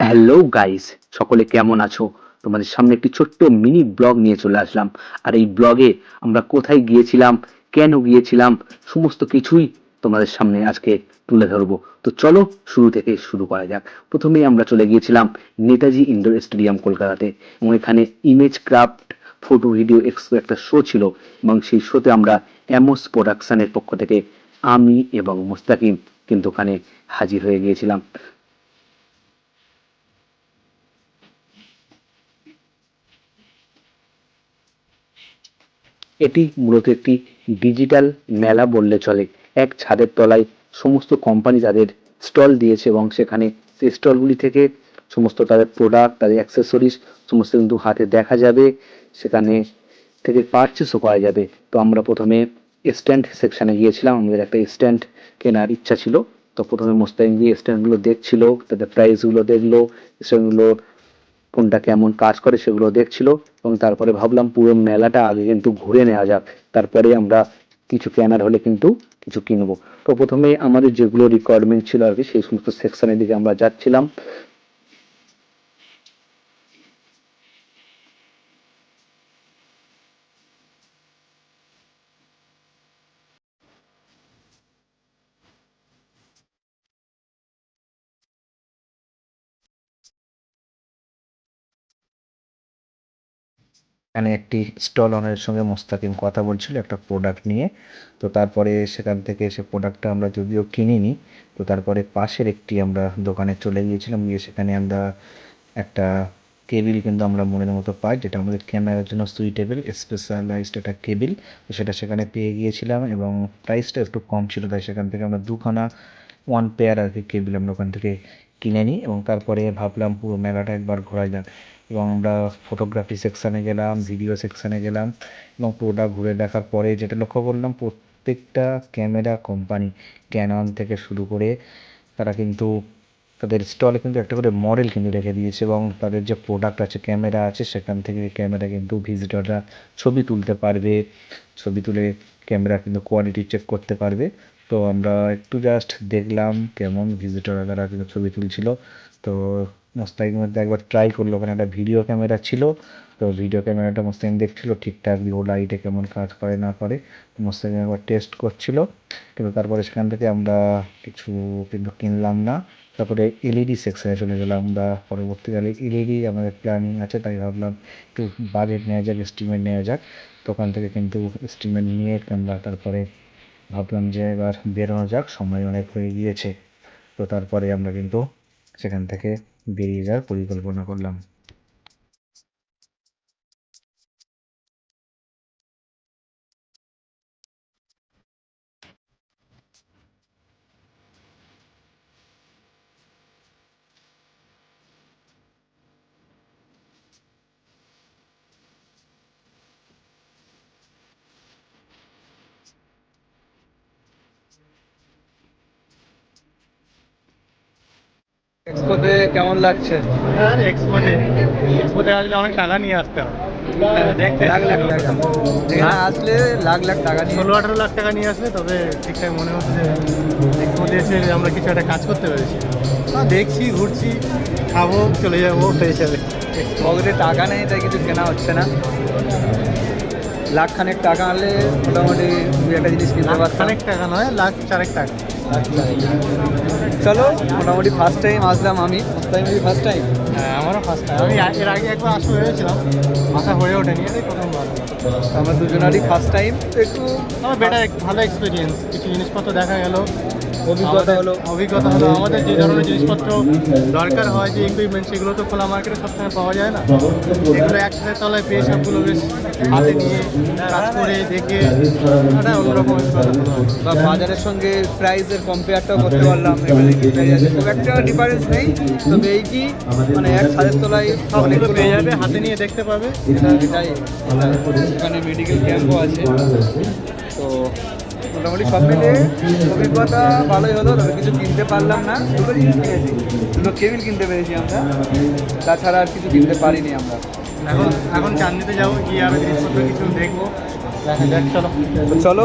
Hello guys, সকলে কেমন আছো? তোমাদের সামনে একটি ছোট্ট মিনি ব্লগ নিয়ে চলে আসলাম। আর এই ব্লগে আমরা কোথায় গিয়েছিলাম, কেন গিয়েছিলাম, সমস্ত কিছুই তোমাদের সামনে আজকে তুলে ধরবো। তো চলো শুরু থেকে শুরু করা যাক। প্রথমেই আমরা চলে গিয়েছিলাম নেতাজি ইন্ডোর স্টেডিয়াম কলকাতাতে, এবং এখানে image craft photo video expo একটা শো ছিল, এবং সেই শোতে আমরা অ্যামোস প্রোডাকশনের পক্ষ থেকে আমি এবং মুস্তাকিম কিন্তু ওখানে হাজির হয়ে গিয়েছিলাম। এটি মূলত একটি ডিজিটাল মেলা বললে চলে। এক ছাদের তলায় সমস্ত কোম্পানি তাদের স্টল দিয়েছে, এবং সেখানে সেই স্টলগুলি থেকে সমস্ত তাদের প্রোডাক্ট, তাদের অ্যাক্সেসরিজ সমস্ত কিন্তু হাতে দেখা যাবে, সেখানে থেকে পারচেসও করা যাবে। তো আমরা প্রথমে স্ট্যান্ড সেকশানে গিয়েছিলাম, আমাদের একটা স্ট্যান্ড কেনার ইচ্ছা ছিল। তো প্রথমে মোস্তাকিম গিয়ে স্ট্যান্ডগুলো দেখছিল, তাদের প্রাইসগুলো দেখলো, স্ট্যান্ডগুলো কোনটা কেমন কাজ করে সেগুলো দেখছিল, এবং তারপরে ভাবলাম পুরো মেলাটা আগে কিন্তু ঘুরে নেওয়া যাক, তারপরে আমরা কিছু কেনার হলে কিন্তু কিছু কিনবো। তো প্রথমে আমাদের যেগুলো রিকোয়ারমেন্ট ছিল আর কি, সেই সমস্ত সেকশনের দিকে আমরা যাচ্ছিলাম। এখানে একটি স্টল ওনারের সঙ্গে মোস্তাকিম কথা বলছিল একটা প্রোডাক্ট নিয়ে। তো তারপরে সেখান থেকে সে প্রোডাক্টটা আমরা যদিও কিনিনি, তো তারপরে পাশের একটি আমরা দোকানে চলে গিয়েছিলাম, গিয়ে সেখানে আমরা একটা কেবিল কিন্তু আমরা মনের মতো পাই, যেটা আমাদের ক্যামেরার জন্য সুইটেবল স্পেশালাইজড একটা কেবিল। তো সেটা সেখানে পেয়ে গিয়েছিলাম, এবং প্রাইসটা একটু কম ছিল, তাই সেখান থেকে আমরা দুখানা ওয়ান পেয়ার আর কি কেবিল আমরা ওখান থেকে কিনে নিই। এবং তারপরে ভাবলাম পুরো মেলাটা একবার ঘোরা যাক, এবং আমরা ফটোগ্রাফি সেকশানে গেলাম, ভিডিও সেকশানে গেলাম, এবং পুরোটা ঘুরে দেখার পরে যেটা লক্ষ্য করলাম, প্রত্যেকটা ক্যামেরা কোম্পানি ক্যানন থেকে শুরু করে তারা কিন্তু তাদের স্টলে কিন্তু একটা করে মডেল কিন্তু রেখে দিয়েছে, এবং তাদের যে প্রোডাক্ট আছে, ক্যামেরা আছে, সেখান থেকে ক্যামেরা কিন্তু ভিজিটররা ছবি তুলতে পারবে, ছবি তুলে ক্যামেরা কিন্তু কোয়ালিটি চেক করতে পারবে। তো আমরা একটু জাস্ট দেখলাম কেমন ভিজিটররা তারা কিন্তু ছবি তুলছিল। তো মোস্তাকিম মধ্যে একবার ট্রাই করলো, ওখানে একটা ভিডিও ক্যামেরা ছিল। তো ভিডিও ক্যামেরাটা মোস্তাকিম দেখছিল ঠিকঠাক লো লাইটে কেমন কাজ করে না করে, মোস্তাকিম একবার টেস্ট করছিল। কিন্তু তারপরে সেখান থেকে আমরা কিছু কিন্তু কিনলাম না। তারপরে এলইডি সেকশনে চলে গেলাম আমরা। পরবর্তীকালে এলইডি আমাদের প্ল্যানিং আছে, তাই ভাবলাম একটু বাজেট নেওয়া যাক, এস্টিমেট নেওয়া যাক। দোকান থেকে কিন্তু এস্টিমেট নিয়ে আমরা তারপরে ভাবলাম যে এবার বেরোনো যাক, সময় অনেক হয়ে গিয়েছে। তো তারপরে আমরা কিন্তু সেখান থেকে বেরিয়ে যাওয়ার পরিকল্পনা করলাম। এক্সপোতে কেমন লাগছে? আর এক্সপোতে এক্সপোতে আসলে অনেক টাকা নিয়ে আসতে হবে। দেখতে লাখ লাখ টাকা, এখানে আসলে লাখ লাখ টাকা নিয়ে 16-18 লাখ টাকা নিয়ে আসলে তবে ঠিকঠাক মনে হচ্ছে যে এক্সপোতে এসে আমরা কিছু একটা কাজ করতে পেরেছি। দেখছি, ঘুরছি, খাবো, চলে যাবো, হয়ে যাবে। পকেটে টাকা নেই, তাই কিছু কেনা হচ্ছে না। লাখ খানেক টাকা আনলে মোটামুটি দু একটা জিনিস কিনতে পারতাম। খানেক টাকা নয়, লাখ চারেক টাকা। চলো, মোটামুটি ফার্স্ট টাইম আসলাম আমি, ফার্স্ট টাইম। হ্যাঁ, আমারও ফার্স্ট টাইম। আমি এর আগে একবার আসা হয়েছিলাম, আসা হয়ে ওঠেনি, এটাই প্রথমবার। আমরা দুজনারই ফার্স্ট টাইম, তো একটু আমার বেটার, ভালো এক্সপিরিয়েন্স। কিছু জিনিসপত্র দেখা গেল, অভিজ্ঞতা হলো। আমাদের যে ধরনের জিনিসপত্র দরকার হয়, যে ইকুইপমেন্ট, সেগুলো তো খোলা মার্কেটে সবসময় পাওয়া যায় না। এগুলো একসাথে তলায় পেয়ে সবগুলো বেশ হাতে নিয়ে কাজ করে দেখে একটা অন্যরকম অভিজ্ঞতা হলো। বা বাজারের সঙ্গে প্রাইসের কম্পেয়ারটাও করতে পারলাম। এখানে কি প্রাইস আছে, খুব একটা ডিফারেন্স নেই, তবে এই কি মানে এক ছাদের তলায় সবগুলো পেয়ে যাবে, হাতে নিয়ে দেখতে পাবে। এটাই। এখানে মেডিকেল ক্যাম্পও আছে। তো মোটামুটি সব মিলিয়ে অভিজ্ঞতা ভালোই হলো, তবে কিছু কিনতে পারলাম না। দুটো জিনিস কিনেছি, দুটো কেবিল কিনতে পেরেছি আমরা, তাছাড়া আর কিছু কিনতে পারিনি আমরা। এখন এখন চাঁদনিতে যাবো, গিয়ে আরো জিনিসপত্র কিছু দেখবো, দেখা যাক। চলো তো চলো।